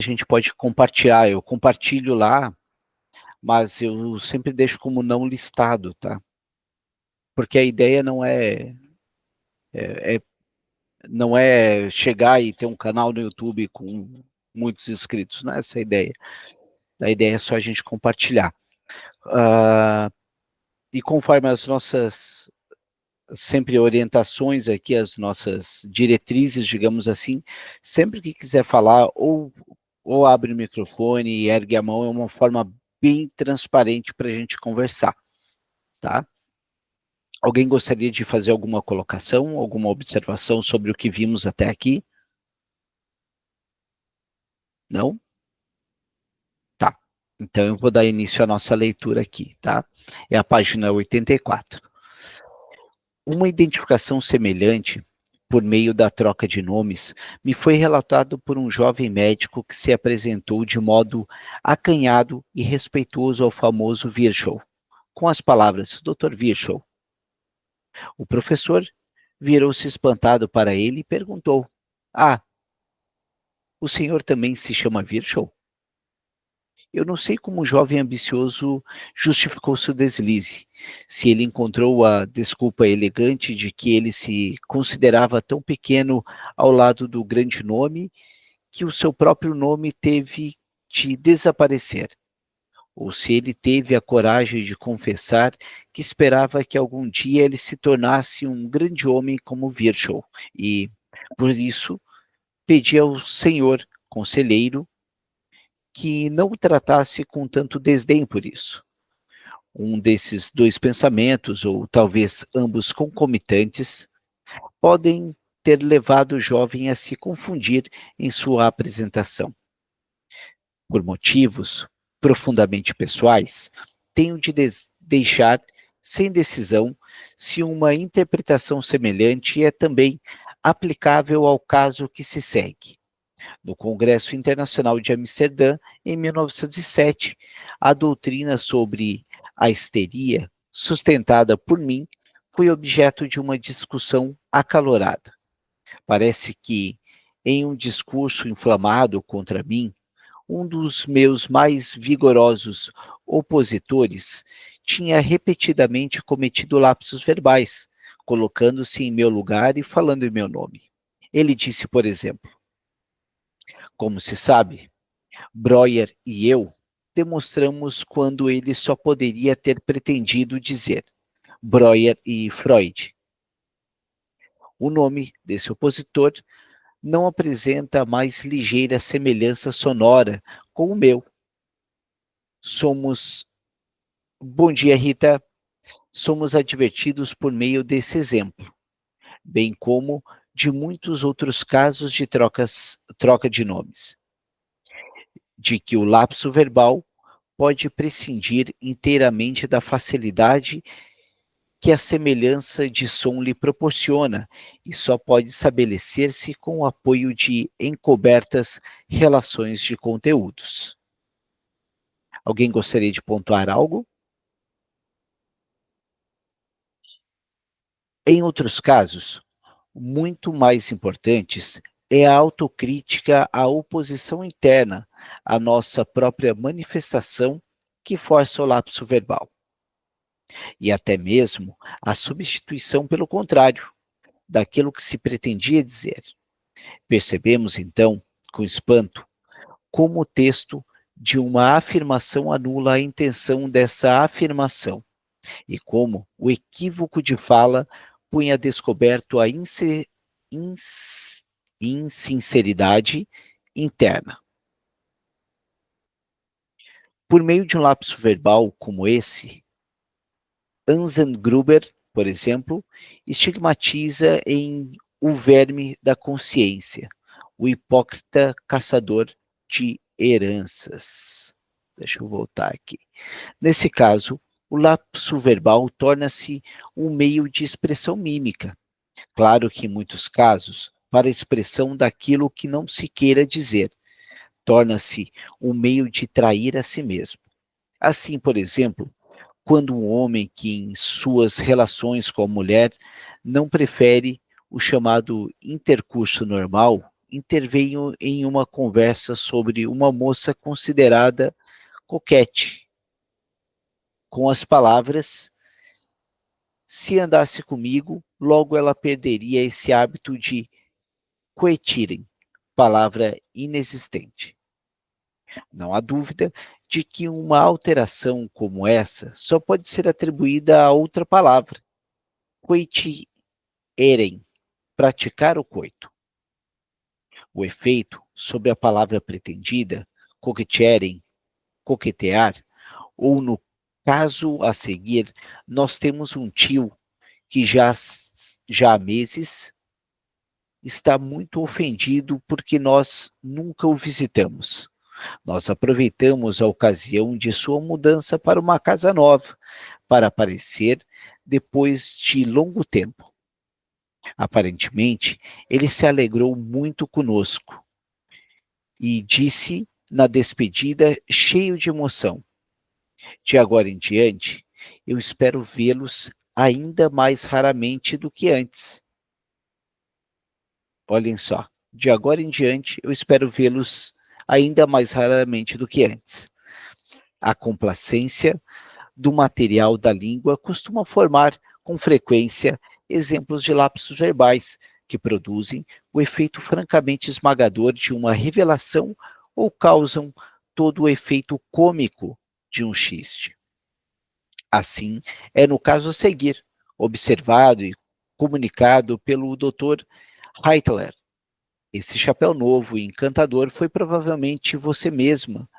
a gente pode compartilhar. Eu compartilho lá, mas eu sempre deixo como não listado, tá? Porque a ideia é não é chegar e ter um canal no YouTube com muitos inscritos, não é essa a ideia. A ideia é só a gente compartilhar. E conforme as nossas sempre orientações aqui, as nossas diretrizes, digamos assim, sempre que quiser falar, ou abre o microfone e ergue a mão, é uma forma bem transparente para a gente conversar, tá? Alguém gostaria de fazer alguma colocação, alguma observação sobre o que vimos até aqui? Não? Tá. Então eu vou dar início à nossa leitura aqui, tá? É a página 84. Uma identificação semelhante, por meio da troca de nomes, me foi relatado por um jovem médico que se apresentou de modo acanhado e respeitoso ao famoso Virchow, com as palavras Dr. Virchow. O professor virou-se espantado para ele e perguntou: Ah, o senhor também se chama Virchow? Eu não sei como o jovem ambicioso justificou seu deslize, se ele encontrou a desculpa elegante de que ele se considerava tão pequeno ao lado do grande nome que o seu próprio nome teve de desaparecer, ou se ele teve a coragem de confessar que esperava que algum dia ele se tornasse um grande homem como Virchow, e, por isso, pedia ao senhor conselheiro que não o tratasse com tanto desdém por isso. Um desses dois pensamentos, ou talvez ambos concomitantes, podem ter levado o jovem a se confundir em sua apresentação. Por motivos profundamente pessoais, tenho de deixar sem decisão se uma interpretação semelhante é também aplicável ao caso que se segue. No Congresso Internacional de Amsterdã, em 1907, a doutrina sobre a histeria, sustentada por mim, foi objeto de uma discussão acalorada. Parece que, em um discurso inflamado contra mim, um dos meus mais vigorosos opositores tinha repetidamente cometido lapsos verbais, colocando-se em meu lugar e falando em meu nome. Ele disse, por exemplo: Como se sabe, Breuer e eu demonstramos quando ele só poderia ter pretendido dizer Breuer e Freud. O nome desse opositor não apresenta a mais ligeira semelhança sonora com o meu. Somos, bom dia, Rita, somos advertidos por meio desse exemplo, bem como de muitos outros casos de troca de nomes, de que o lapso verbal pode prescindir inteiramente da facilidade que a semelhança de som lhe proporciona e só pode estabelecer-se com o apoio de encobertas relações de conteúdos. Alguém gostaria de pontuar algo? Em outros casos, muito mais importantes, é a autocrítica à oposição interna à nossa própria manifestação que força o lapso verbal. E até mesmo a substituição pelo contrário, daquilo que se pretendia dizer. Percebemos, então, com espanto, como o texto de uma afirmação anula a intenção dessa afirmação, e como o equívoco de fala põe a descoberto a insinceridade interna. Por meio de um lapso verbal como esse, Anzengruber, por exemplo, estigmatiza em O Verme da Consciência, o hipócrita caçador de heranças. Deixa eu voltar aqui. Nesse caso, o lapso verbal torna-se um meio de expressão mímica. Claro que em muitos casos, para a expressão daquilo que não se queira dizer, torna-se um meio de trair a si mesmo. Assim, por exemplo, quando um homem que em suas relações com a mulher não prefere o chamado intercurso normal, interveio em uma conversa sobre uma moça considerada coquete, com as palavras: se andasse comigo, logo ela perderia esse hábito de coetirem, palavra inexistente. Não há dúvida de que uma alteração como essa só pode ser atribuída a outra palavra, coitierem, praticar o coito. O efeito sobre a palavra pretendida, coqueterem, coquetear, ou no caso a seguir, nós temos um tio que já há meses está muito ofendido porque nós nunca o visitamos. Nós aproveitamos a ocasião de sua mudança para uma casa nova, para aparecer depois de longo tempo. Aparentemente, ele se alegrou muito conosco e disse na despedida, cheio de emoção: de agora em diante, eu espero vê-los ainda mais raramente do que antes. Olhem só, de agora em diante, eu espero vê-los ainda mais raramente do que antes. A complacência do material da língua costuma formar, com frequência, exemplos de lapsos verbais que produzem o efeito francamente esmagador de uma revelação ou causam todo o efeito cômico de um xiste. Assim, é no caso a seguir, observado e comunicado pelo Dr. Heitler. Esse chapéu novo e encantador foi provavelmente você mesma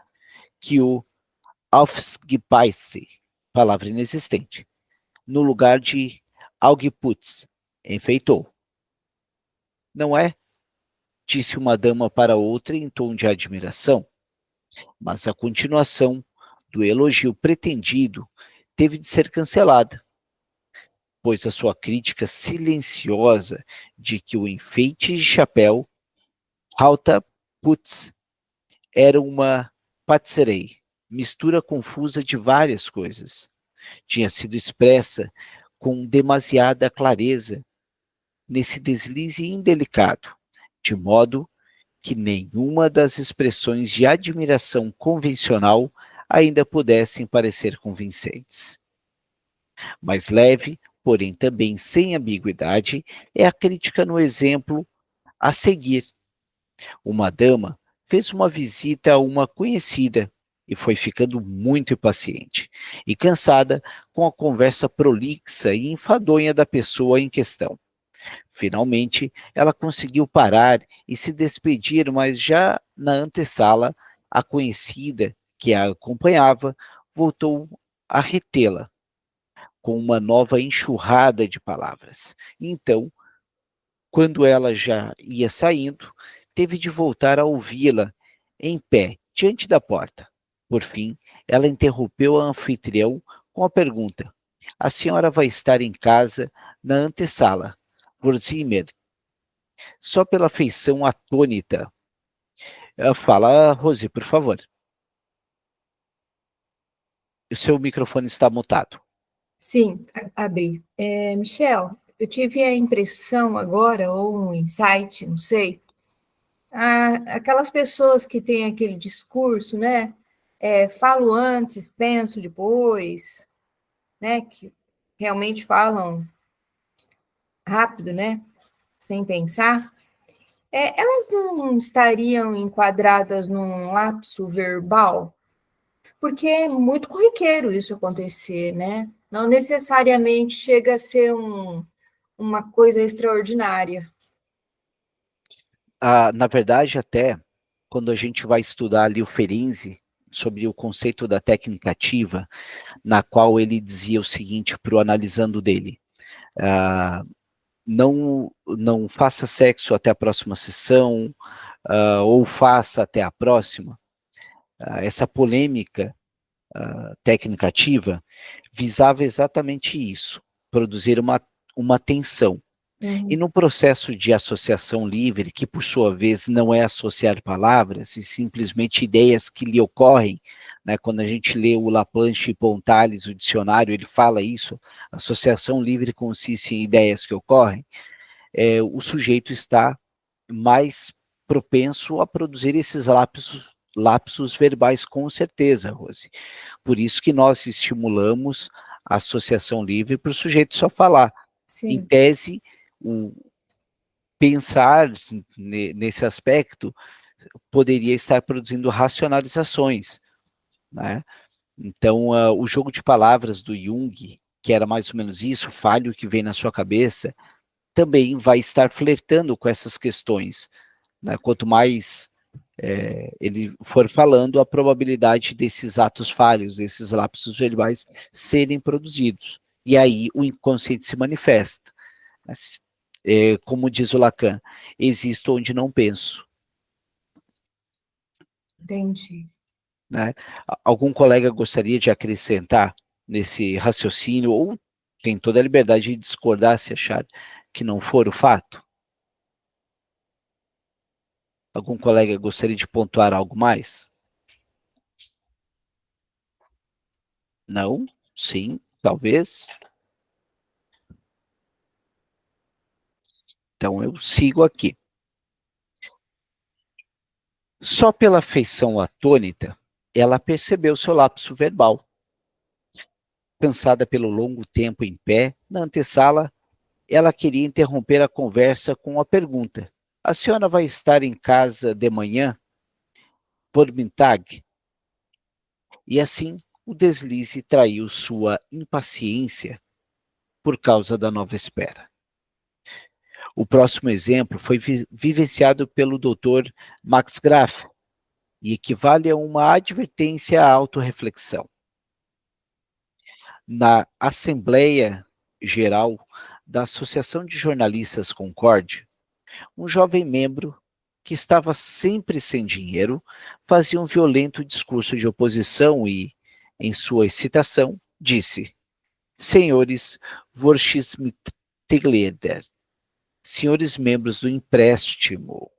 que o aufgepeiste, palavra inexistente, no lugar de Augputz, enfeitou. Não é? Disse uma dama para outra em tom de admiração, mas a continuação do elogio pretendido teve de ser cancelada, pois a sua crítica silenciosa de que o enfeite de chapéu, Alta Putz, era uma patisserie, mistura confusa de várias coisas. Tinha sido expressa com demasiada clareza nesse deslize indelicado, de modo que nenhuma das expressões de admiração convencional ainda pudessem parecer convincentes. Mais leve, porém também sem ambiguidade, é a crítica no exemplo a seguir. Uma dama fez uma visita a uma conhecida e foi ficando muito impaciente e cansada com a conversa prolixa e enfadonha da pessoa em questão. Finalmente, ela conseguiu parar e se despedir, mas já na antessala, a conhecida que a acompanhava voltou a retê-la com uma nova enxurrada de palavras. Então, quando ela já ia saindo, teve de voltar a ouvi-la em pé, diante da porta. Por fim, ela interrompeu a anfitrião com a pergunta: a senhora vai estar em casa na antessala, Vorzimer? Só pela feição atônita. Fala, Rose, por favor. O seu microfone está mutado. Sim, abri. Michel, eu tive a impressão agora, ou um insight, não sei, aquelas pessoas que têm aquele discurso, né? Falo antes, penso depois, né? Que realmente falam rápido, né? Sem pensar. Elas não estariam enquadradas num lapso verbal? Porque é muito corriqueiro isso acontecer, né? Não necessariamente chega a ser uma coisa extraordinária. Na verdade, até quando a gente vai estudar ali o Ferenczi, sobre o conceito da técnica ativa, na qual ele dizia o seguinte para o analisando dele: não faça sexo até a próxima sessão, ou faça até a próxima. Essa polêmica técnica ativa visava exatamente isso, produzir uma tensão. E no processo de associação livre, que por sua vez não é associar palavras, e simplesmente ideias que lhe ocorrem, né, quando a gente lê o Laplanche e Pontales, o dicionário, ele fala isso: associação livre consiste em ideias que ocorrem, o sujeito está mais propenso a produzir esses lapsos verbais, com certeza, Rose. Por isso que nós estimulamos a associação livre para o sujeito só falar. Sim. Em tese, pensar nesse aspecto poderia estar produzindo racionalizações, né? Então, o jogo de palavras do Jung, que era mais ou menos isso, fale o que vem na sua cabeça, também vai estar flertando com essas questões, né? Quanto mais ele for falando, a probabilidade desses atos falhos, desses lapsos verbais serem produzidos. E aí o inconsciente se manifesta. Como diz o Lacan, existo onde não penso. Entendi. Né? Algum colega gostaria de acrescentar nesse raciocínio, ou tem toda a liberdade de discordar se achar que não for o fato? Algum colega gostaria de pontuar algo mais? Não? Sim? Talvez? Então eu sigo aqui. Só pela feição atônita, ela percebeu seu lapso verbal. Cansada pelo longo tempo em pé, na antessala, ela queria interromper a conversa com a pergunta: a senhora vai estar em casa de manhã? Vormittag? E assim, o deslize traiu sua impaciência por causa da nova espera. O próximo exemplo foi vivenciado pelo Dr. Max Graf e equivale a uma advertência à autorreflexão. Na Assembleia Geral da Associação de Jornalistas Concorde, um jovem membro que estava sempre sem dinheiro fazia um violento discurso de oposição e, em sua excitação, disse: senhores Vorschmidt-Tegleder, senhores membros do empréstimo,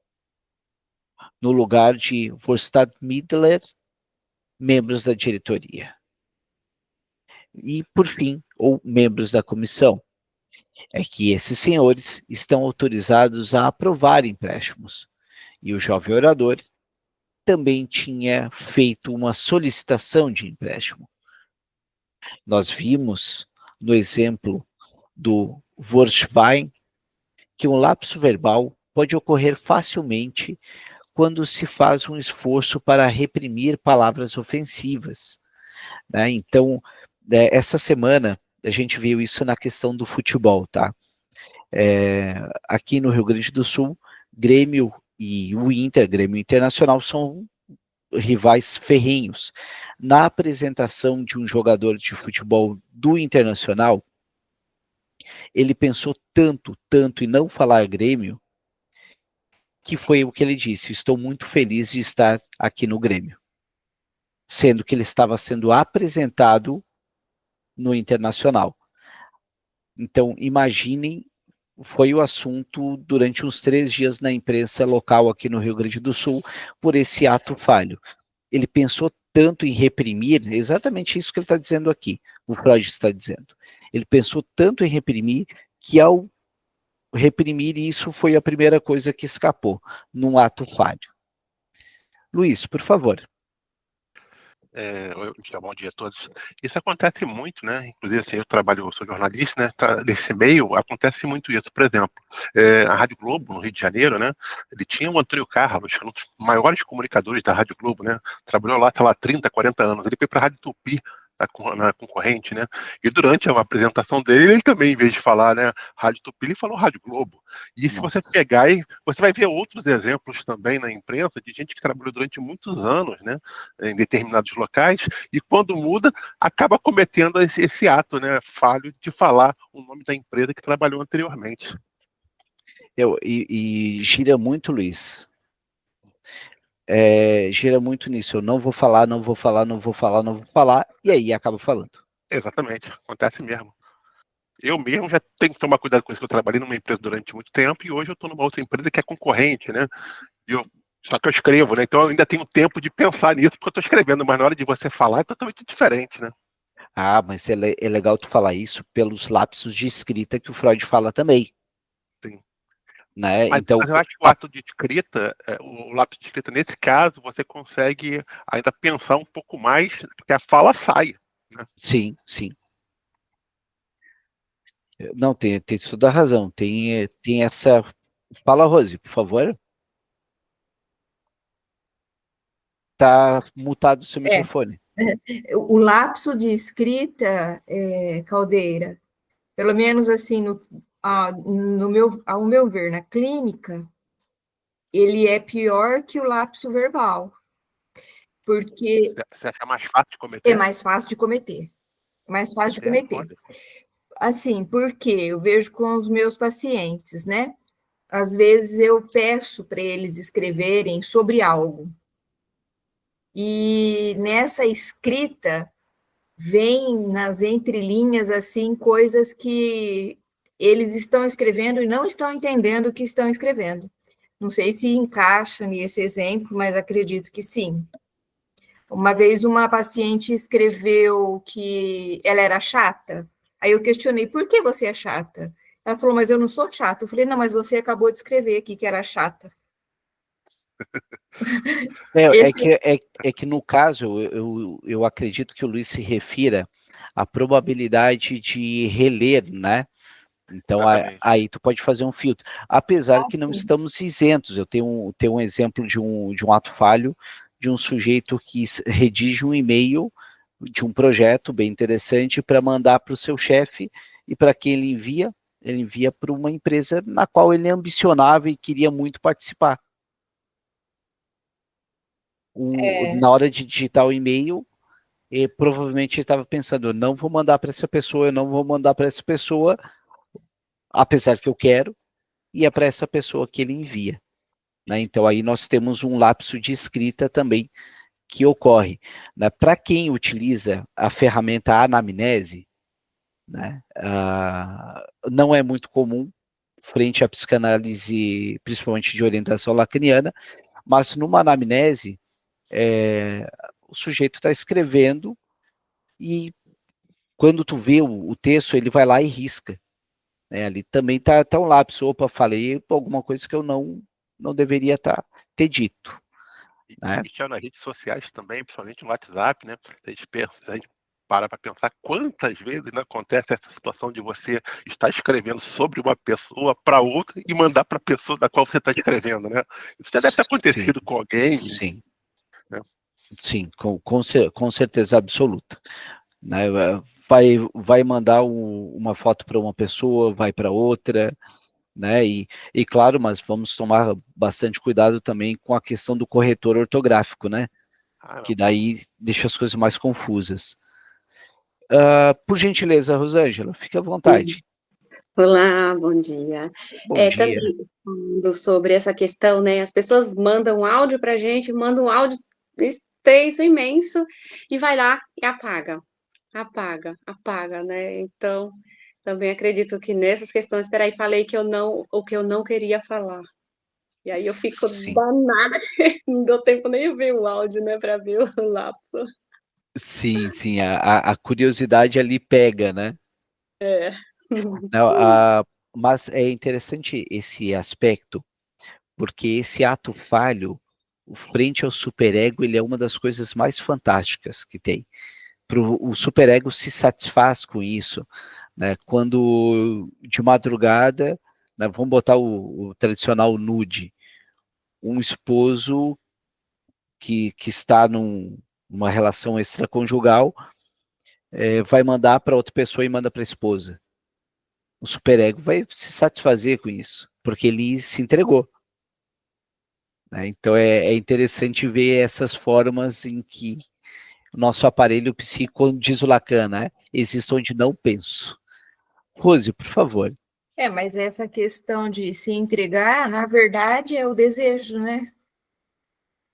no lugar de Vorstadtmittler, membros da diretoria. E, por fim, ou membros da comissão, é que esses senhores estão autorizados a aprovar empréstimos. E o jovem orador também tinha feito uma solicitação de empréstimo. Nós vimos, no exemplo do Vorschwein, que um lapso verbal pode ocorrer facilmente quando se faz um esforço para reprimir palavras ofensivas, né? Então, essa semana, a gente viu isso na questão do futebol, tá? Aqui no Rio Grande do Sul, Grêmio e o Inter, Grêmio Internacional, são rivais ferrenhos. Na apresentação de um jogador de futebol do Internacional, ele pensou tanto em não falar Grêmio, que foi o que ele disse: estou muito feliz de estar aqui no Grêmio. Sendo que ele estava sendo apresentado no Internacional. Então, imaginem, foi o assunto durante uns 3 dias na imprensa local aqui no Rio Grande do Sul, por esse ato falho. Ele pensou tanto em reprimir, exatamente isso que ele está dizendo aqui, o Freud está dizendo. Ele pensou tanto em reprimir, que ao reprimir isso foi a primeira coisa que escapou, num ato falho. Luiz, por favor. Bom dia a todos. Isso acontece muito, né? Inclusive, assim, eu sou jornalista, né? Nesse meio acontece muito isso. Por exemplo, a Rádio Globo, no Rio de Janeiro, né? Ele tinha o Antônio Carlos, um dos maiores comunicadores da Rádio Globo, né? Trabalhou lá, sei lá, 30, 40 anos. Ele foi para a Rádio Tupi, na concorrente, né? E durante a apresentação dele, ele também, em vez de falar, né, Rádio Tupi, ele falou Rádio Globo. E se você pegar aí, você vai ver outros exemplos também na imprensa de gente que trabalhou durante muitos anos, né, em determinados locais, e quando muda, acaba cometendo esse ato, né, falho de falar o nome da empresa que trabalhou anteriormente. E gira muito, Luiz. Gira muito nisso. Eu não vou falar, e aí acaba falando. Exatamente, acontece mesmo. Eu mesmo já tenho que tomar cuidado com isso, que eu trabalhei numa empresa durante muito tempo e hoje eu estou numa outra empresa que é concorrente, né? Só que eu escrevo, né? Então eu ainda tenho tempo de pensar nisso porque eu estou escrevendo, mas na hora de você falar é totalmente diferente, né? Ah, mas é legal tu falar isso pelos lapsos de escrita que o Freud fala também. Sim. né? Mas, Então, mas eu acho que o ato de escrita, o lápis de escrita, nesse caso, você consegue ainda pensar um pouco mais, porque a fala sai, né? sim, sim. Não, tem toda a razão. Tem essa. Fala, Rose, por favor. Tá mutado o seu É, microfone. o lapso de escrita, Caldeira, pelo menos assim, ao meu ver, na clínica, ele é pior que o lapso verbal, porque Você acha mais fácil de é cometer? mais fácil de cometer. Mais fácil de É, cometer. olha. Assim, porque eu vejo com os meus pacientes, né? Às vezes eu peço para eles escreverem sobre algo. E nessa escrita vem nas entrelinhas assim coisas que eles estão escrevendo e não estão entendendo o que estão escrevendo. Não sei se encaixa nesse exemplo, mas acredito que sim. Uma vez uma paciente escreveu que ela era chata. Aí eu questionei, por que você é chata? Ela falou, mas eu não sou chata. Eu falei, não, mas você acabou de escrever aqui que era chata. Esse É que no caso, eu acredito que o Luiz se refira à probabilidade de reler, né? Então, Exatamente. aí tu pode fazer um filtro. Apesar que não assim, estamos isentos. Eu tenho um exemplo de um ato falho, de um sujeito que redige um e-mail de um projeto bem interessante para mandar para o seu chefe, e para quem ele envia para uma empresa na qual ele ambicionava e queria muito participar. Na hora de digitar o e-mail, provavelmente ele estava pensando, eu não vou mandar para essa pessoa, eu não vou mandar para essa pessoa, apesar que eu quero, e é para essa pessoa que ele envia. Né? Então aí nós temos um lapso de escrita também que ocorre. Né? Para quem utiliza a ferramenta anamnese, né, não é muito comum frente à psicanálise, principalmente de orientação lacaniana, mas numa anamnese, o sujeito está escrevendo e quando tu vê o texto, ele vai lá e risca. Né? Ali também tá um lapso. Opa, falei alguma coisa que eu não deveria ter dito. E, Né? Michel, nas redes sociais também, principalmente no WhatsApp, né? A gente para pensar quantas vezes, né, acontece essa situação de você estar escrevendo sobre uma pessoa para outra e mandar para a pessoa da qual você está escrevendo, né? Isso já deve ter Sim, acontecido com alguém, sim, né? sim, com certeza absoluta. Né? Vai mandar uma foto para uma pessoa, vai para outra, né? E claro, mas vamos tomar bastante cuidado também com a questão do corretor ortográfico, né? Ah, Que não. daí deixa as coisas mais confusas. Por gentileza, Rosângela, fique à vontade. Olá, bom dia. Bom dia. Também falando sobre essa questão, né? As pessoas mandam áudio para a gente, mandam um áudio extenso, imenso, e vai lá e apaga, né? Então, também acredito que nessas questões, peraí, falei que o que eu não queria falar. E aí eu fico Sim, danada, não deu tempo nem de ver o áudio, né, para ver o lapso. sim, a curiosidade ali pega, né? É. Não, mas é interessante esse aspecto, porque esse ato falho, o frente ao superego, ele é uma das coisas mais fantásticas que tem. O superego se satisfaz com isso, né? Quando de madrugada, né, vamos botar o tradicional nude, um esposo que está numa relação extraconjugal, vai mandar para outra pessoa e manda para a esposa. O superego vai se satisfazer com isso, porque ele se entregou. Né? Então é interessante ver essas formas em que o nosso aparelho psíquico, diz o Lacan, né? Existe onde não penso. Rose, por favor. mas essa questão de se entregar, na verdade, é o desejo, né?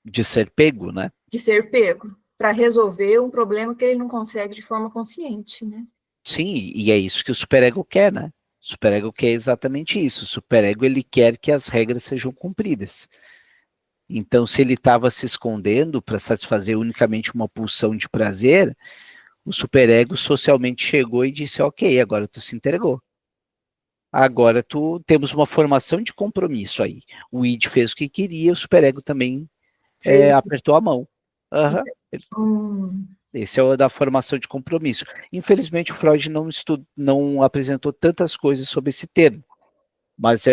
De ser pego, né? De ser pego, para resolver um problema que ele não consegue de forma consciente, né? Sim, e é isso que o superego quer, né? O superego quer exatamente isso. O superego, ele quer que as regras sejam cumpridas. Então, se ele estava se escondendo para satisfazer unicamente uma pulsão de prazer, o superego socialmente chegou e disse, ok, agora tu se entregou. Agora temos uma formação de compromisso aí. O id fez o que queria, o superego também apertou a mão. Uhum. Esse é o da formação de compromisso. Infelizmente, o Freud não apresentou tantas coisas sobre esse termo, mas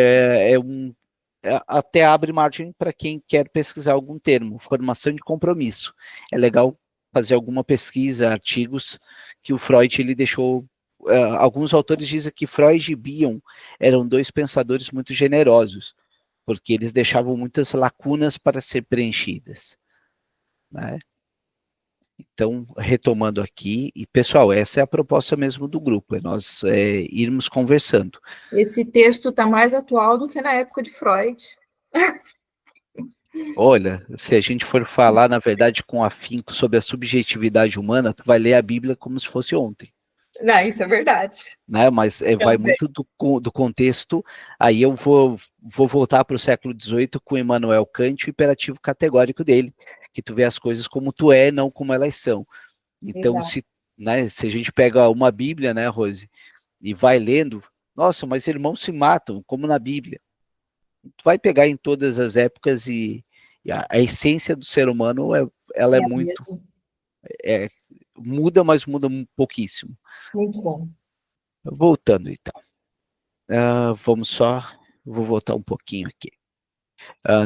até abre margem para quem quer pesquisar algum termo, formação de compromisso. É legal fazer alguma pesquisa, artigos que o Freud ele deixou. Alguns autores dizem que Freud e Bion eram dois pensadores muito generosos, porque eles deixavam muitas lacunas para ser preenchidas, né? Então, retomando aqui, e pessoal, essa é a proposta mesmo do grupo, é nós irmos conversando. Esse texto está mais atual do que na época de Freud. Olha, se a gente for falar, na verdade, com afinco sobre a subjetividade humana, tu vai ler a Bíblia como se fosse ontem. Não, isso é verdade. Né? Mas vai muito do contexto. Aí eu vou voltar para o século XVIII com Immanuel Kant, o imperativo categórico dele, que tu vê as coisas como tu é, não como elas são. Então, se a gente pega uma Bíblia, né, Rose, e vai lendo, nossa, mas irmãos se matam, como na Bíblia. Tu vai pegar em todas as épocas e a essência do ser humano, ela é muito... muda, mas muda pouquíssimo. Muito bom. Voltando, então. Vou voltar um pouquinho aqui.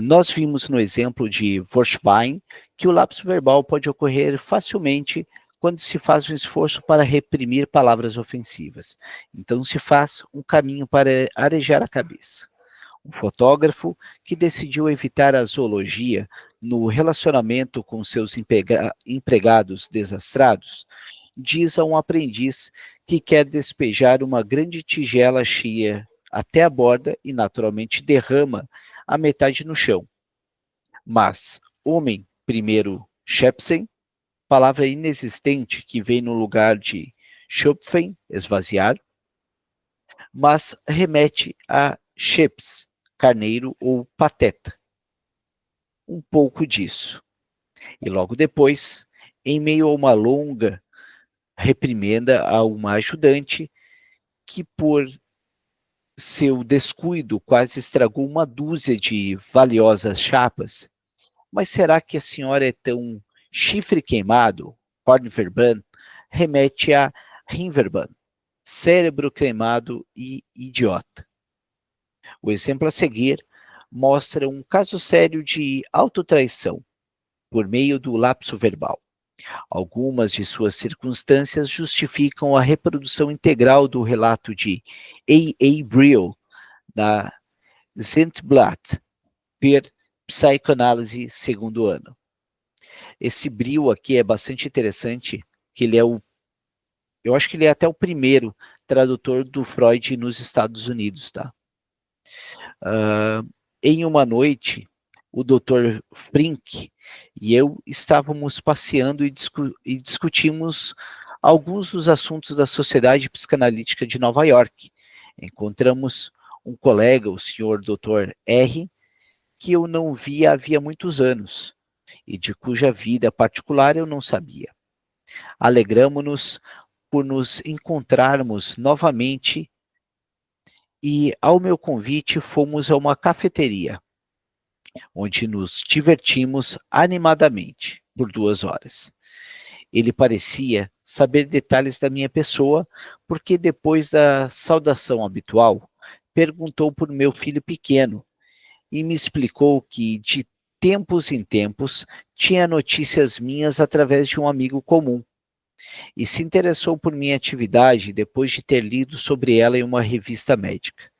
Nós vimos no exemplo de Vorswein que o lapso verbal pode ocorrer facilmente quando se faz um esforço para reprimir palavras ofensivas. Então se faz um caminho para arejar a cabeça. Um fotógrafo que decidiu evitar a zoologia no relacionamento com seus empregados desastrados, diz a um aprendiz que quer despejar uma grande tigela cheia até a borda e naturalmente derrama a metade no chão. Mas, homem, primeiro Schöpfen, palavra inexistente que vem no lugar de Schöpfen, esvaziar, mas remete a Scheps, carneiro ou pateta. Um pouco disso. E logo depois, em meio a uma longa reprimenda a uma ajudante que por seu descuido quase estragou uma dúzia de valiosas chapas. Mas será que a senhora é tão chifre queimado, Hornverban, remete a Rinverban, cérebro queimado e idiota. O exemplo a seguir mostra um caso sério de autotraição por meio do lapso verbal. Algumas de suas circunstâncias justificam a reprodução integral do relato de A. Brill, da Zentblatt, per Psicoanálise, segundo ano. Esse Brill aqui é bastante interessante, que ele eu acho que ele é até o primeiro tradutor do Freud nos Estados Unidos, tá? Em uma noite, o Dr. Frink e eu estávamos passeando e discutimos alguns dos assuntos da Sociedade Psicanalítica de Nova York. Encontramos um colega, o senhor Dr. R., que eu não via havia muitos anos, e de cuja vida particular eu não sabia. Alegramo-nos por nos encontrarmos novamente e, ao meu convite, fomos a uma cafeteria, onde nos divertimos animadamente por 2 horas. Ele parecia saber detalhes da minha pessoa, porque depois da saudação habitual, perguntou por meu filho pequeno e me explicou que, de tempos em tempos, tinha notícias minhas através de um amigo comum, e se interessou por minha atividade depois de ter lido sobre ela em uma revista médica.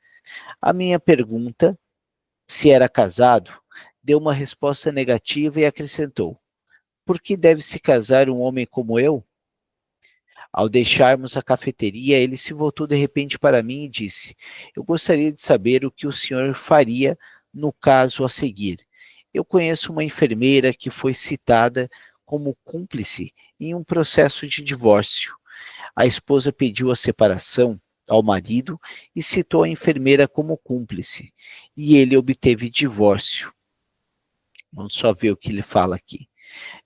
A minha pergunta, se era casado, deu uma resposta negativa e acrescentou: por que deve se casar um homem como eu? Ao deixarmos a cafeteria, ele se voltou de repente para mim e disse: eu gostaria de saber o que o senhor faria no caso a seguir. Eu conheço uma enfermeira que foi citada como cúmplice em um processo de divórcio. A esposa pediu a separação ao marido e citou a enfermeira como cúmplice, e ele obteve divórcio. Vamos só ver o que ele fala aqui.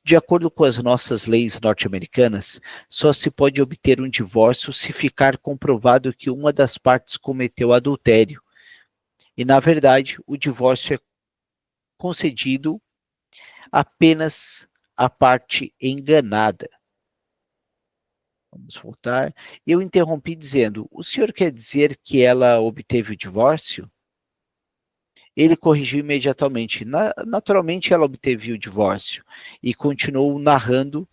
De acordo com as nossas leis norte-americanas, só se pode obter um divórcio se ficar comprovado que uma das partes cometeu adultério. E, na verdade, o divórcio é concedido apenas à parte enganada. Vamos voltar. Eu interrompi dizendo: o senhor quer dizer que ela obteve o divórcio? Ele corrigiu imediatamente. Naturalmente, ela obteve o divórcio e continuou narrando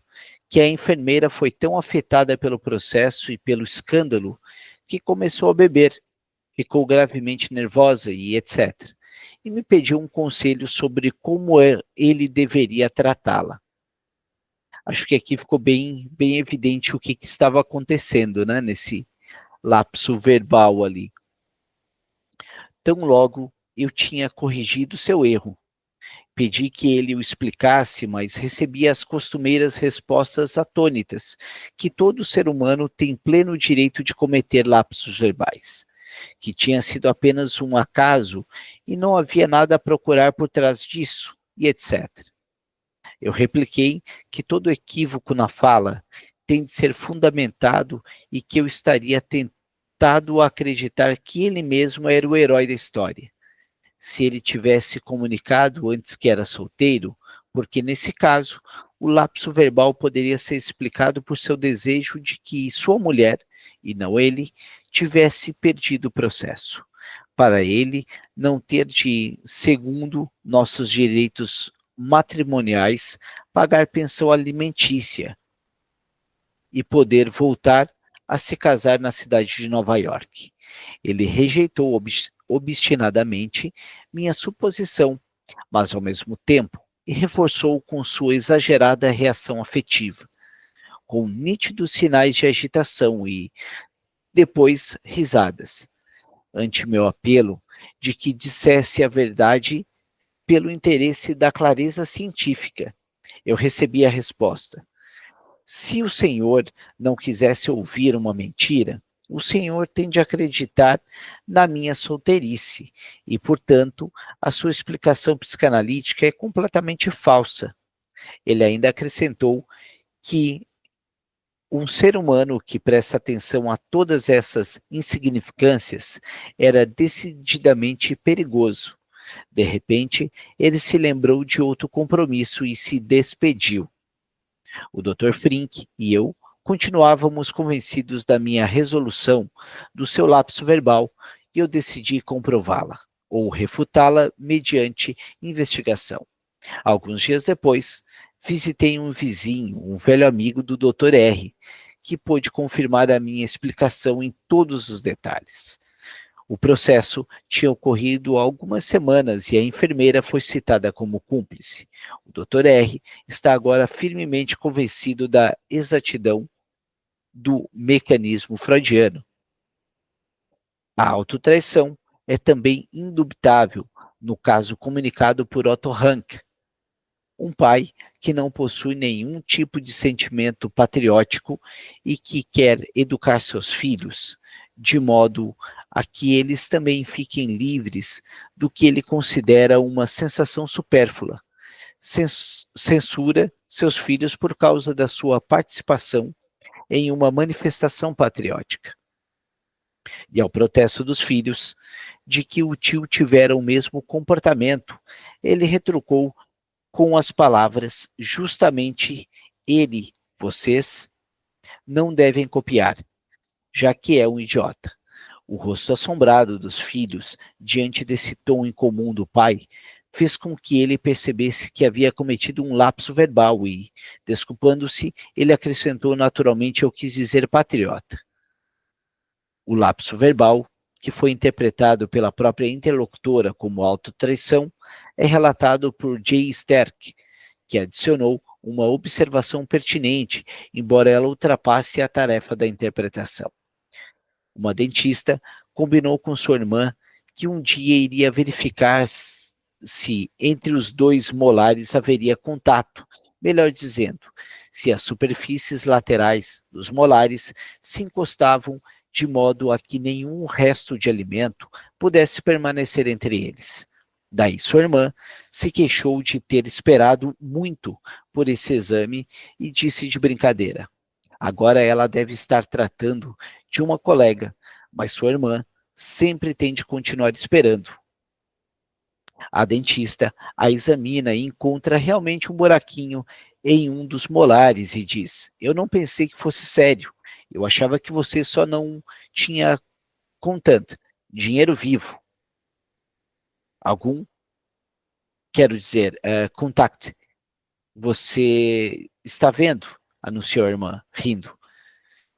que a enfermeira foi tão afetada pelo processo e pelo escândalo que começou a beber, ficou gravemente nervosa e etc. E me pediu um conselho sobre como ele deveria tratá-la. Acho que aqui ficou bem evidente o que estava acontecendo, né, nesse lapso verbal ali. Tão logo eu tinha corrigido seu erro. Pedi que ele o explicasse, mas recebi as costumeiras respostas atônitas, que todo ser humano tem pleno direito de cometer lapsos verbais, que tinha sido apenas um acaso e não havia nada a procurar por trás disso, e etc. Eu repliquei que todo equívoco na fala tem de ser fundamentado e que eu estaria tentado a acreditar que ele mesmo era o herói da história. Se ele tivesse comunicado antes que era solteiro, porque nesse caso, o lapso verbal poderia ser explicado por seu desejo de que sua mulher, e não ele, tivesse perdido o processo. Para ele, não ter de, segundo nossos direitos matrimoniais, pagar pensão alimentícia e poder voltar a se casar na cidade de Nova York. Ele rejeitou obstinadamente minha suposição, mas ao mesmo tempo, e reforçou com sua exagerada reação afetiva, com nítidos sinais de agitação e, depois, risadas, ante meu apelo de que dissesse a verdade pelo interesse da clareza científica. Eu recebi a resposta: se o senhor não quisesse ouvir uma mentira, o senhor tem de acreditar na minha solteirice e, portanto, a sua explicação psicanalítica é completamente falsa. Ele ainda acrescentou que um ser humano que presta atenção a todas essas insignificâncias era decididamente perigoso. De repente, ele se lembrou de outro compromisso e se despediu. O Dr. Frink e eu continuávamos convencidos da minha resolução, do seu lapso verbal, e eu decidi comprová-la, ou refutá-la mediante investigação. Alguns dias depois, visitei um vizinho, um velho amigo do Dr. R., que pôde confirmar a minha explicação em todos os detalhes. O processo tinha ocorrido há algumas semanas e a enfermeira foi citada como cúmplice. O Dr. R. está agora firmemente convencido da exatidão do mecanismo freudiano. A autotraição é também indubitável no caso comunicado por Otto Rank, um pai que não possui nenhum tipo de sentimento patriótico e que quer educar seus filhos de modo a que eles também fiquem livres do que ele considera uma sensação supérflua. Censura seus filhos por causa da sua participação em uma manifestação patriótica. E ao protesto dos filhos de que o tio tivera o mesmo comportamento, ele retrucou com as palavras: justamente ele, vocês, não devem copiar, já que é um idiota. O rosto assombrado dos filhos, diante desse tom incomum do pai, fez com que ele percebesse que havia cometido um lapso verbal e, desculpando-se, ele acrescentou naturalmente: eu quis dizer patriota. O lapso verbal, que foi interpretado pela própria interlocutora como autotraição, é relatado por J. Sterk, que adicionou uma observação pertinente, embora ela ultrapasse a tarefa da interpretação. Uma dentista combinou com sua irmã que um dia iria verificar se entre os dois molares haveria contato, melhor dizendo, se as superfícies laterais dos molares se encostavam de modo a que nenhum resto de alimento pudesse permanecer entre eles. Daí sua irmã se queixou de ter esperado muito por esse exame e disse de brincadeira: agora ela deve estar tratando de uma colega, mas sua irmã sempre tem de continuar esperando. A dentista a examina e encontra realmente um buraquinho em um dos molares e diz: eu não pensei que fosse sério. Eu achava que você só não tinha contante, dinheiro vivo. Algum, quero dizer, contact. Você está vendo, anunciou a irmã, rindo,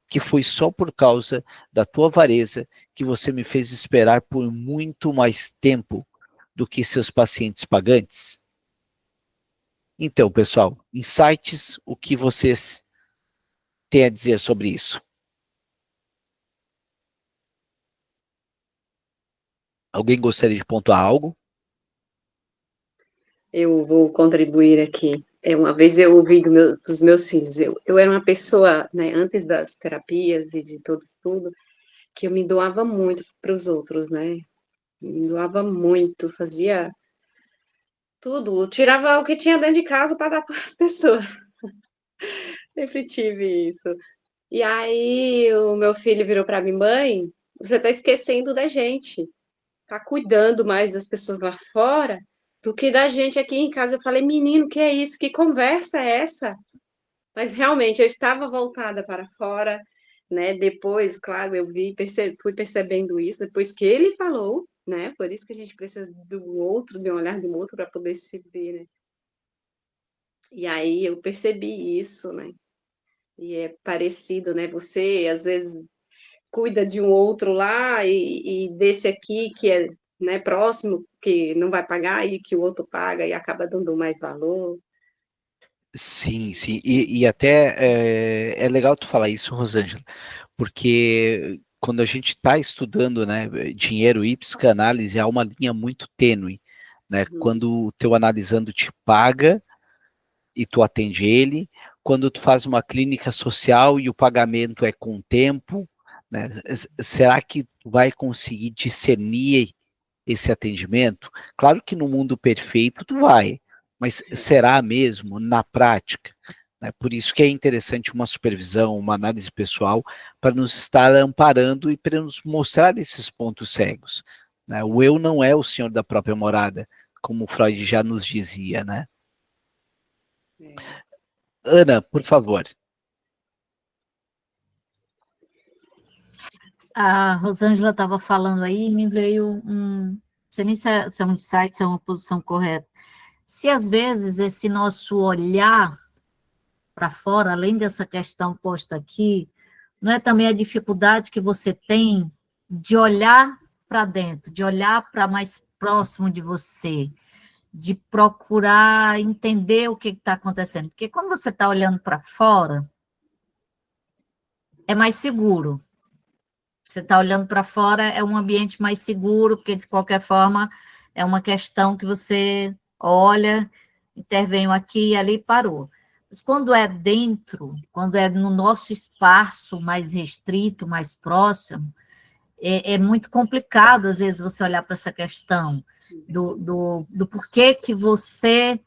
que foi só por causa da tua avareza que você me fez esperar por muito mais tempo do que seus pacientes pagantes? Então, pessoal, insights, o que vocês têm a dizer sobre isso? Alguém gostaria de pontuar algo? Eu vou contribuir aqui. Uma vez eu ouvi dos meus filhos, eu era uma pessoa, né, antes das terapias e de tudo, que eu me doava muito para os outros, né? Me doava muito, fazia tudo, tirava o que tinha dentro de casa para dar para as pessoas. Sempre tive isso. E aí o meu filho virou para mim: mãe, você está esquecendo da gente, tá cuidando mais das pessoas lá fora do que da gente aqui em casa. Eu falei: menino, que é isso? Que conversa é essa? Mas realmente eu estava voltada para fora, né? Depois, claro, eu fui percebendo isso depois que ele falou, né? Por isso que a gente precisa do outro, de um olhar do outro para poder se ver, né? E aí eu percebi isso, né? E é parecido, né? Você às vezes cuida de um outro lá e desse aqui que é, né, próximo, que não vai pagar e que o outro paga e acaba dando mais valor. Sim, sim. E até é legal tu falar isso, Rosângela, porque quando a gente está estudando, né, dinheiro e psicanálise, há uma linha muito tênue, né? Quando o teu analisando te paga e tu atende ele, quando tu faz uma clínica social e o pagamento é com o tempo, né? Será que tu vai conseguir discernir esse atendimento? Claro que no mundo perfeito tu vai, mas será mesmo na prática? Né? Por isso que é interessante uma supervisão, uma análise pessoal, para nos estar amparando e para nos mostrar esses pontos cegos. Né? O eu não é o senhor da própria morada, como Freud já nos dizia, né? Ana, por favor. A Rosângela estava falando aí e me veio não sei nem se é um insight, se é uma posição correta. Se às vezes esse nosso olhar para fora, além dessa questão posta aqui, não é também a dificuldade que você tem de olhar para dentro, de olhar para mais próximo de você, de procurar entender o que está acontecendo. Porque quando você está olhando para fora, é mais seguro. Você está olhando para fora, é um ambiente mais seguro, porque, de qualquer forma, é uma questão que você olha, intervém aqui e ali e parou. Mas quando é dentro, quando é no nosso espaço mais restrito, mais próximo, é muito complicado, às vezes, você olhar para essa questão do porquê que você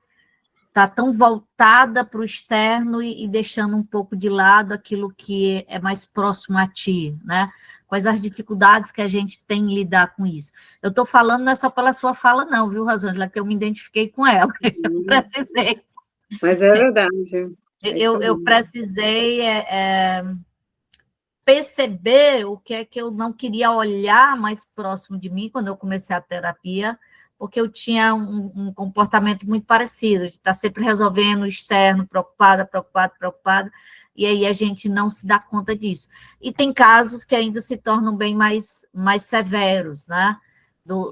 está tão voltada para o externo e deixando um pouco de lado aquilo que é mais próximo a ti, né? Quais as dificuldades que a gente tem em lidar com isso. Eu estou falando não é só pela sua fala, não, viu, Rosângela, que eu me identifiquei com ela. Eu precisei. Mas é verdade. Eu precisei perceber o que é que eu não queria olhar mais próximo de mim quando eu comecei a terapia, porque eu tinha um comportamento muito parecido, de estar sempre resolvendo o externo, preocupada, e aí a gente não se dá conta disso. E tem casos que ainda se tornam bem mais severos, né,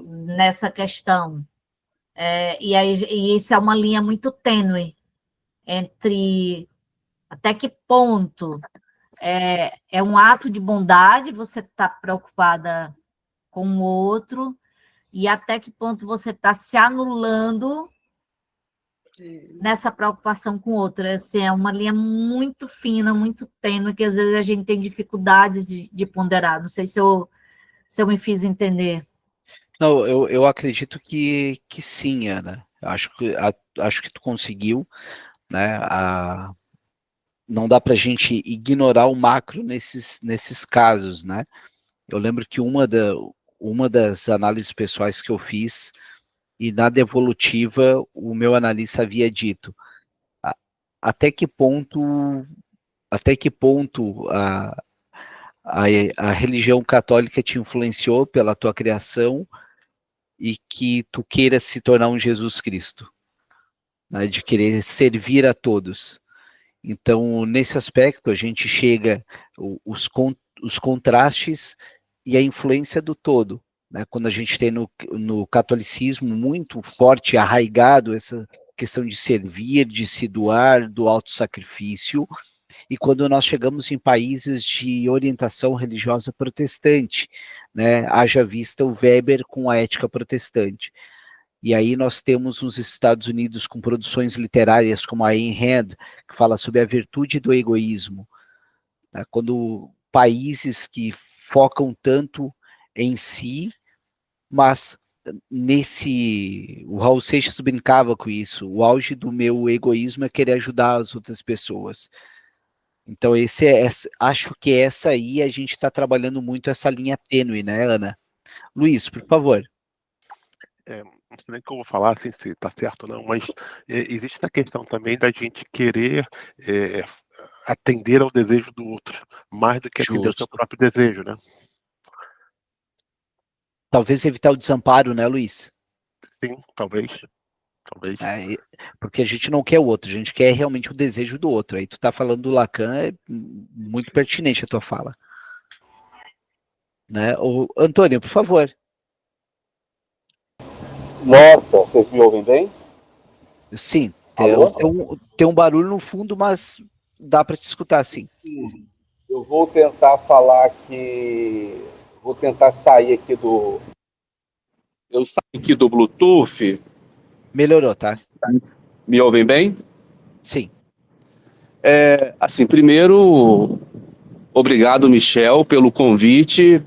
nessa questão. E isso é uma linha muito tênue entre até que ponto é um ato de bondade você estar preocupada com o outro, e até que ponto você está se anulando nessa preocupação com o outro. Assim, é uma linha muito fina, muito tênue, que às vezes a gente tem dificuldades de ponderar. Não sei se eu me fiz entender. Não, eu acredito que sim, Ana. Acho que tu conseguiu, né? Não dá para a gente ignorar o macro nesses casos, né? Eu lembro que uma das análises pessoais que eu fiz, e na devolutiva, o meu analista havia dito a- até que ponto, até que ponto a, a religião católica te influenciou pela tua criação e que tu queira se tornar um Jesus Cristo, né, de querer servir a todos. Então, nesse aspecto, a gente chega os contrastes e a influência do todo. Né? Quando a gente tem no catolicismo muito forte, arraigado, essa questão de servir, de se doar, do autossacrifício, e quando nós chegamos em países de orientação religiosa protestante, né? Haja vista o Weber com a ética protestante. E aí nós temos os Estados Unidos com produções literárias como a Ayn Rand, que fala sobre a virtude do egoísmo. Né? Quando países que focam tanto em si, mas o Raul Seixas brincava com isso, o auge do meu egoísmo é querer ajudar as outras pessoas. Então acho que essa aí a gente está trabalhando muito essa linha tênue, né, Ana? Luiz, por favor. Não sei nem o que eu vou falar, assim, se está certo ou não, mas existe essa questão também da gente querer atender ao desejo do outro, mais do que atender ao seu Justo. próprio desejo, né? Talvez evitar o desamparo, né, Luiz? Sim, talvez. Porque a gente não quer o outro, a gente quer realmente o desejo do outro. Aí tu tá falando do Lacan, é muito pertinente a tua fala. Né? Antônio, por favor. Nossa, vocês me ouvem bem? Sim, Alô? tem um barulho no fundo, mas dá para te escutar, sim. Eu vou tentar falar aqui, vou tentar sair aqui do... Eu saio aqui do Bluetooth. Melhorou, tá? Me ouvem bem? Sim. Assim, primeiro, obrigado, Michel, pelo convite.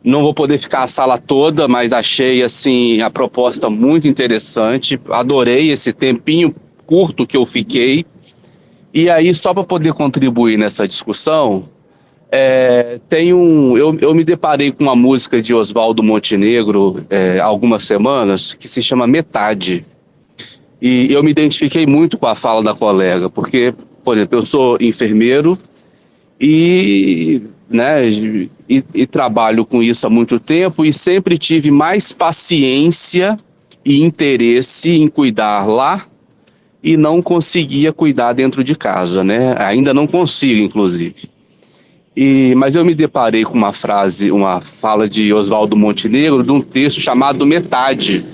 Não vou poder ficar a sala toda, mas achei assim a proposta muito interessante. Adorei esse tempinho curto que eu fiquei. E aí, só para poder contribuir nessa discussão, eu me deparei com uma música de Oswaldo Montenegro há algumas semanas que se chama Metade. E eu me identifiquei muito com a fala da colega, porque, por exemplo, eu sou enfermeiro e trabalho com isso há muito tempo e sempre tive mais paciência e interesse em cuidar lá e não conseguia cuidar dentro de casa, né? Ainda não consigo, inclusive. Mas eu me deparei com uma fala de Oswaldo Montenegro de um texto chamado Metade.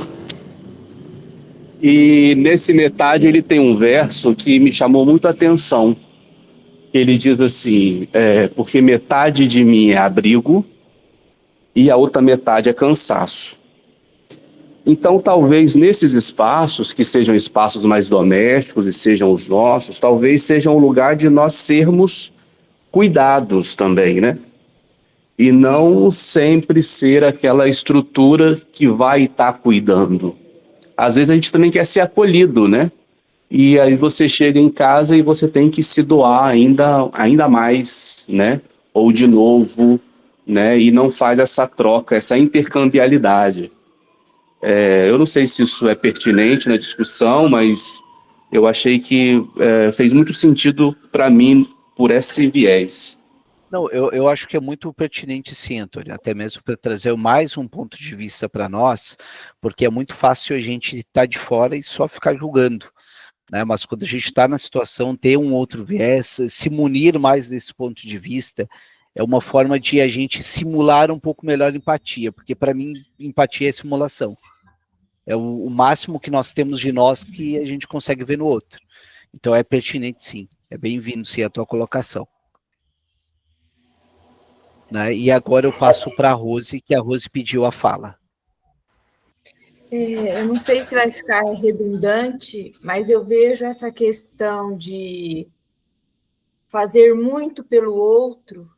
E nesse Metade ele tem um verso que me chamou muito a atenção. Ele diz assim, porque metade de mim é abrigo e a outra metade é cansaço. Então, talvez nesses espaços, que sejam espaços mais domésticos e sejam os nossos, talvez sejam um lugar de nós sermos cuidados também, né? E não sempre ser aquela estrutura que vai estar cuidando. Às vezes a gente também quer ser acolhido, né? E aí você chega em casa e você tem que se doar ainda mais, né? Ou de novo, né? E não faz essa troca, essa intercambialidade. Eu não sei se isso é pertinente na discussão, mas eu achei que fez muito sentido para mim por esse viés. Não, eu acho que é muito pertinente sim, Antônio, até mesmo para trazer mais um ponto de vista para nós, porque é muito fácil a gente estar de fora e só ficar julgando. Né? Mas quando a gente está na situação, ter um outro viés, se munir mais desse ponto de vista, é uma forma de a gente simular um pouco melhor empatia, porque para mim, empatia é simulação. É o máximo que nós temos de nós que a gente consegue ver no outro. Então é pertinente sim, é bem-vindo sim a tua colocação. Né? E agora eu passo para a Rose, que a Rose pediu a fala. Eu não sei se vai ficar redundante, mas eu vejo essa questão de fazer muito pelo outro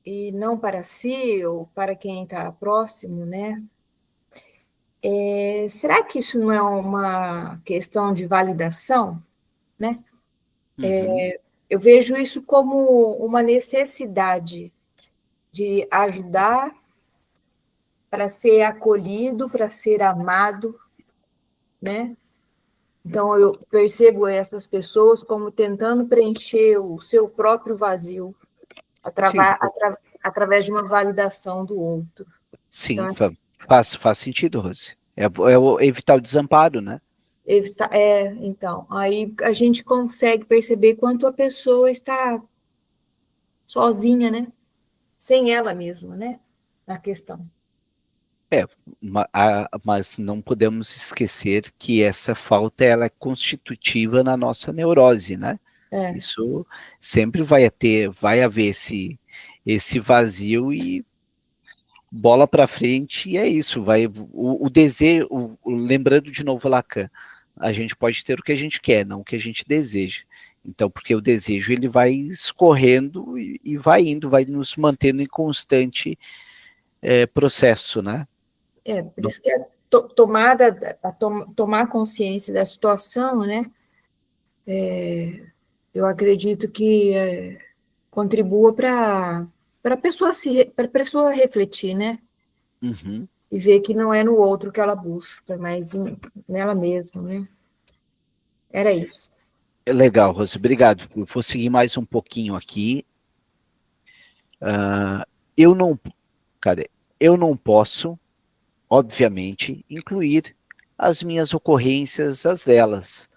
e não para si ou para quem está próximo, né? Será que isso não é uma questão de validação, né? Uhum. Eu vejo isso como uma necessidade de ajudar para ser acolhido, para ser amado, né? Então, eu percebo essas pessoas como tentando preencher o seu próprio vazio Sim, através de uma validação do outro. sim, Então, faz sentido, Rose. Evitar o desamparo, né? então, aí a gente consegue perceber quanto a pessoa está sozinha, né? Sem ela mesma, né? Na questão. Mas não podemos esquecer que essa falta ela é constitutiva na nossa neurose, né? É, Isso sempre vai haver esse vazio e bola para frente e é isso. O desejo, lembrando de novo Lacan, a gente pode ter o que a gente quer, não o que a gente deseja. Então, porque o desejo ele vai escorrendo e vai indo, vai nos mantendo em constante processo, né? por isso que tomar consciência da situação, né? Eu acredito que contribua para a pessoa refletir, né? Uhum. E ver que não é no outro que ela busca, mas nela mesma, né? Era isso. Legal, Rose, obrigado. Eu vou seguir mais um pouquinho aqui. Eu não, Cadê? Eu não posso, obviamente, incluir as minhas ocorrências, as delas,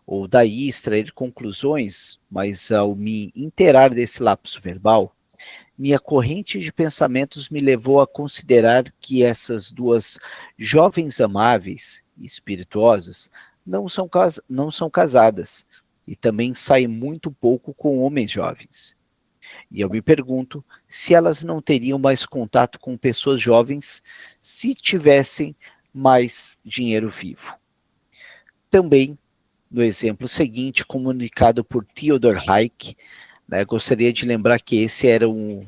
ou daí extrair conclusões, mas ao me inteirar desse lapso verbal, minha corrente de pensamentos me levou a considerar que essas duas jovens amáveis e espirituosas não são casadas, e também saem muito pouco com homens jovens. E eu me pergunto se elas não teriam mais contato com pessoas jovens se tivessem mais dinheiro vivo. Também, no exemplo seguinte, comunicado por Theodor Hayek, né, gostaria de lembrar que esse era um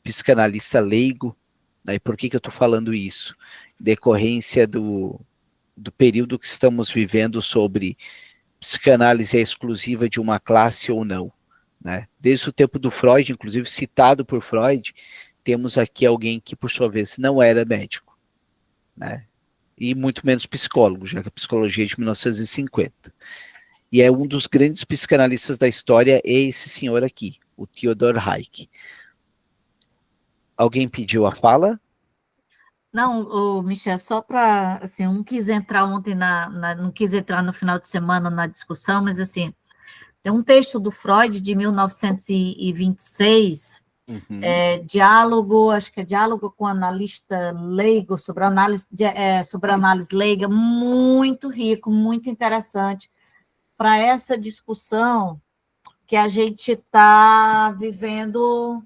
psicanalista leigo, né, e por que eu estou falando isso? Decorrência do período que estamos vivendo sobre psicanálise é exclusiva de uma classe ou não. Né? Desde o tempo do Freud, inclusive citado por Freud, temos aqui alguém que, por sua vez, não era médico, né? E muito menos psicólogo, já que a psicologia é de 1950. E é um dos grandes psicanalistas da história, é esse senhor aqui, o Theodor Hayek. Alguém pediu a fala? Não, Michel, só para, assim, eu não quis entrar ontem não quis entrar no final de semana na discussão, mas, assim, tem um texto do Freud de 1926, Uhum. diálogo, acho que é diálogo com analista leigo, sobre análise leiga, muito rico, muito interessante, para essa discussão que a gente está vivendo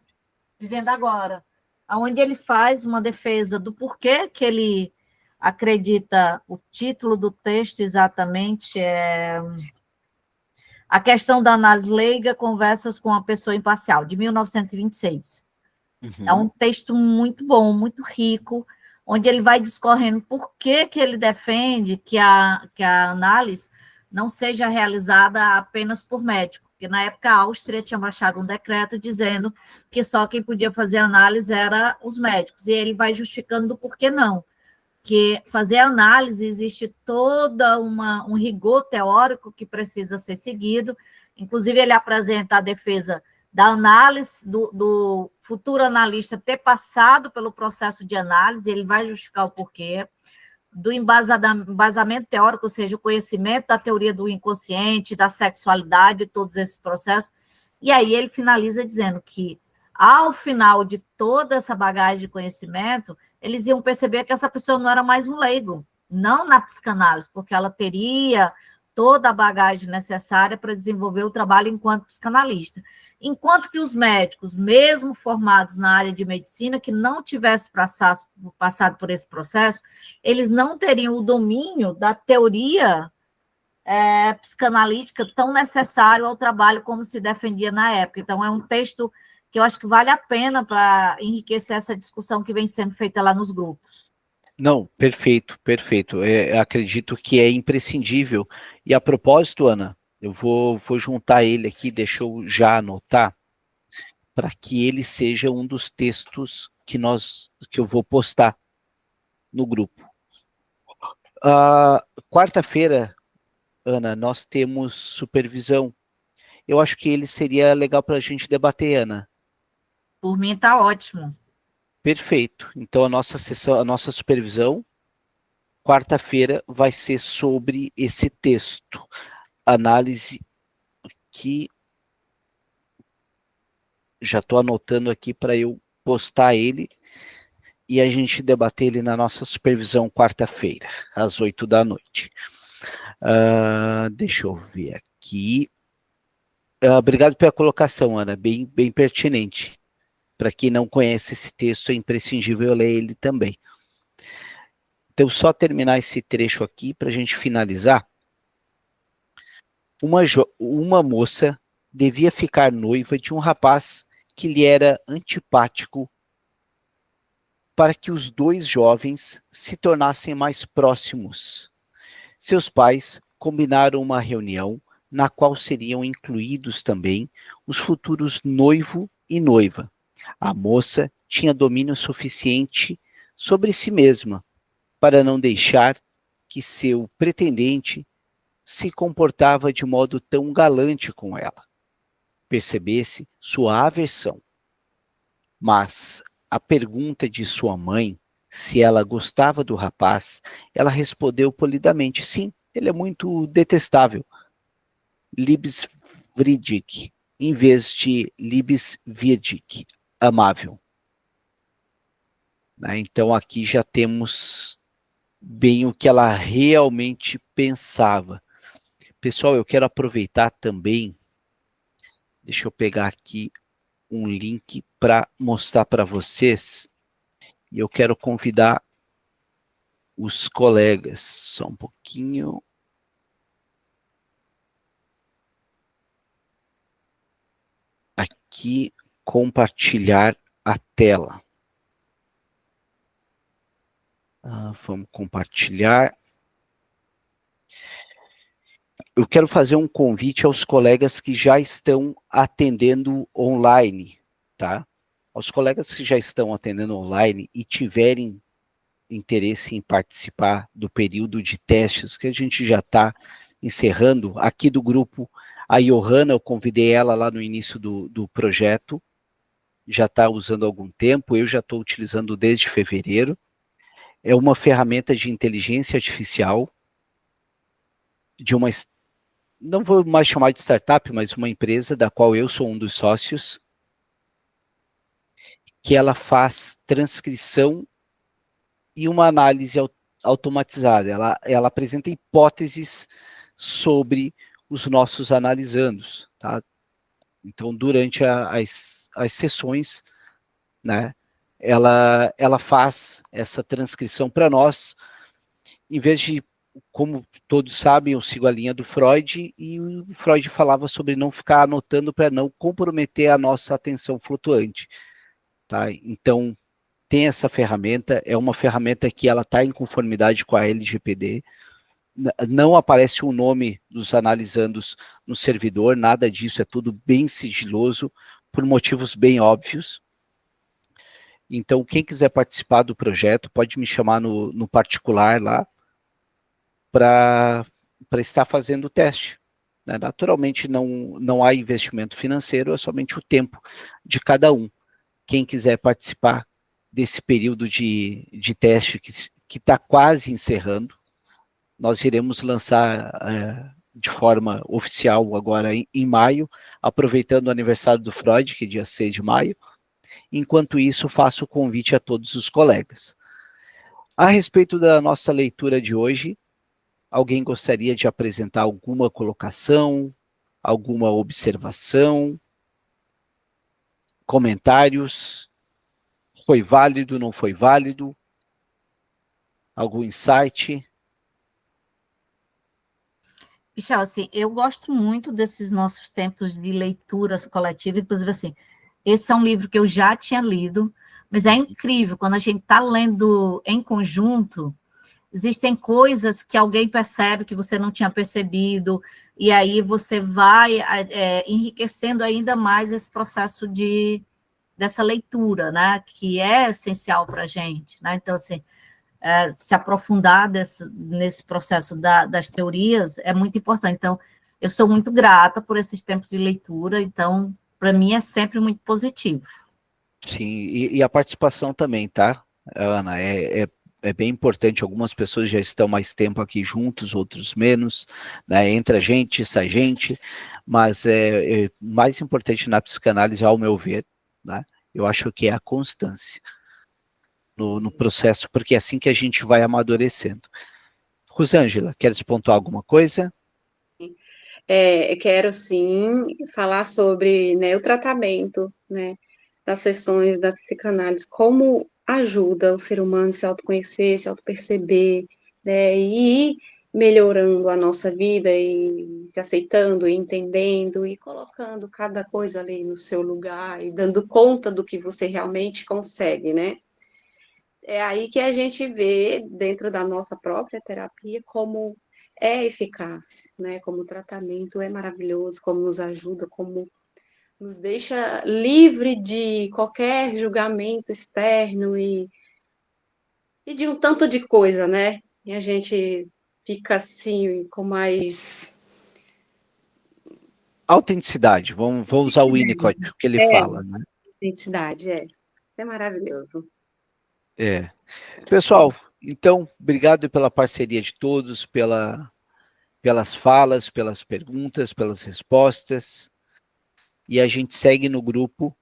agora, onde ele faz uma defesa do porquê que ele acredita, o título do texto exatamente é A Questão da Análise Leiga, Conversas com a Pessoa Imparcial, de 1926. É um texto muito bom, muito rico, onde ele vai discorrendo por que ele defende que a análise não seja realizada apenas por médico, porque na época a Áustria tinha baixado um decreto dizendo que só quem podia fazer análise era os médicos, e ele vai justificando do porquê não, que fazer análise existe toda um rigor teórico que precisa ser seguido, inclusive ele apresenta a defesa da análise, do futuro analista ter passado pelo processo de análise, ele vai justificar o porquê, do embasamento teórico, ou seja, o conhecimento da teoria do inconsciente, da sexualidade, todos esses processos, e aí ele finaliza dizendo que, ao final de toda essa bagagem de conhecimento, eles iam perceber que essa pessoa não era mais um leigo, não na psicanálise, porque ela teria toda a bagagem necessária para desenvolver o trabalho enquanto psicanalista. Enquanto que os médicos, mesmo formados na área de medicina, que não tivessem passado por esse processo, eles não teriam o domínio da teoria psicanalítica tão necessário ao trabalho como se defendia na época. Então, é um texto que eu acho que vale a pena para enriquecer essa discussão que vem sendo feita lá nos grupos. Não, perfeito, perfeito. Acredito que é imprescindível. E a propósito, Ana, eu vou juntar ele aqui, deixa eu já anotar, para que ele seja um dos textos que eu vou postar no grupo. Quarta-feira, Ana, nós temos supervisão. Eu acho que ele seria legal para a gente debater, Ana. Por mim está ótimo. Perfeito. Então a nossa sessão, a nossa supervisão, quarta-feira, vai ser sobre esse texto. Análise que já estou anotando aqui para eu postar ele e a gente debater ele na nossa supervisão quarta-feira, às 8 da noite. Deixa eu ver aqui. Obrigado pela colocação, Ana, bem pertinente. Para quem não conhece esse texto, é imprescindível ler ele também. Então, só terminar esse trecho aqui para a gente finalizar. Uma moça devia ficar noiva de um rapaz que lhe era antipático para que os dois jovens se tornassem mais próximos. Seus pais combinaram uma reunião na qual seriam incluídos também os futuros noivo e noiva. A moça tinha domínio suficiente sobre si mesma para não deixar que seu pretendente se comportava de modo tão galante com ela. Percebesse sua aversão. Mas a pergunta de sua mãe, se ela gostava do rapaz, ela respondeu polidamente, sim, ele é muito detestável. Liebenswürdig, em vez de liebenswürdig, amável. Então aqui já temos bem o que ela realmente pensava. Pessoal, eu quero aproveitar também, deixa eu pegar aqui um link para mostrar para vocês, e eu quero convidar os colegas, só um pouquinho. Aqui, compartilhar a tela. Vamos compartilhar. Eu quero fazer um convite aos colegas que já estão atendendo online, tá? Aos colegas que já estão atendendo online e tiverem interesse em participar do período de testes que a gente já está encerrando, aqui do grupo, a Johanna, eu convidei ela lá no início do projeto, já está usando há algum tempo, eu já estou utilizando desde fevereiro. É uma ferramenta de inteligência artificial, de uma, não vou mais chamar de startup, mas uma empresa da qual eu sou um dos sócios, que ela faz transcrição e uma análise automatizada. Ela apresenta hipóteses sobre os nossos analisandos, tá? Então, durante as sessões, né, ela faz essa transcrição para nós, em vez de, como todos sabem, eu sigo a linha do Freud, e o Freud falava sobre não ficar anotando para não comprometer a nossa atenção flutuante, tá? Então, tem essa ferramenta, é uma ferramenta que ela está em conformidade com a LGPD, não aparece o nome dos analisandos no servidor, nada disso, é tudo bem sigiloso, por motivos bem óbvios. Então, quem quiser participar do projeto, pode me chamar no particular lá, para estar fazendo o teste. Né? Naturalmente, não há investimento financeiro, é somente o tempo de cada um. Quem quiser participar desse período de teste que está quase encerrando, nós iremos lançar de forma oficial agora em maio, aproveitando o aniversário do Freud, que é dia 6 de maio. Enquanto isso, faço o convite a todos os colegas. A respeito da nossa leitura de hoje, alguém gostaria de apresentar alguma colocação, alguma observação, comentários? Foi válido, não foi válido? Algum insight? Michel, assim, eu gosto muito desses nossos tempos de leituras coletivas, inclusive assim, Esse é um livro que eu já tinha lido, mas é incrível, quando a gente está lendo em conjunto, existem coisas que alguém percebe que você não tinha percebido, e aí você vai enriquecendo ainda mais esse processo dessa leitura, né, que é essencial para a gente, né? Então, assim, se aprofundar nesse processo das teorias é muito importante. Então, eu sou muito grata por esses tempos de leitura, então, para mim é sempre muito positivo. Sim, e a participação também, tá, Ana? É bem importante. Algumas pessoas já estão mais tempo aqui juntos, outros menos, né? Entra gente, sai gente, mas mais importante na psicanálise, ao meu ver, né? Eu acho que é a constância no processo, porque é assim que a gente vai amadurecendo. Rosângela, queres pontuar alguma coisa? Quero sim falar sobre, né, o tratamento, né, das sessões da psicanálise, como ajuda o ser humano a se autoconhecer, se autoperceber, né, e ir melhorando a nossa vida e se aceitando, e entendendo e colocando cada coisa ali no seu lugar e dando conta do que você realmente consegue, né? É aí que a gente vê, dentro da nossa própria terapia, como é eficaz, né? Como o tratamento é maravilhoso, como nos ajuda, como nos deixa livre de qualquer julgamento externo e de um tanto de coisa, né? E a gente fica assim, com mais... Autenticidade, vamos usar o Winnicott, o que ele fala, né? Identidade, é maravilhoso. Pessoal, então, obrigado pela parceria de todos, pelas falas, pelas perguntas, pelas respostas. E a gente segue no grupo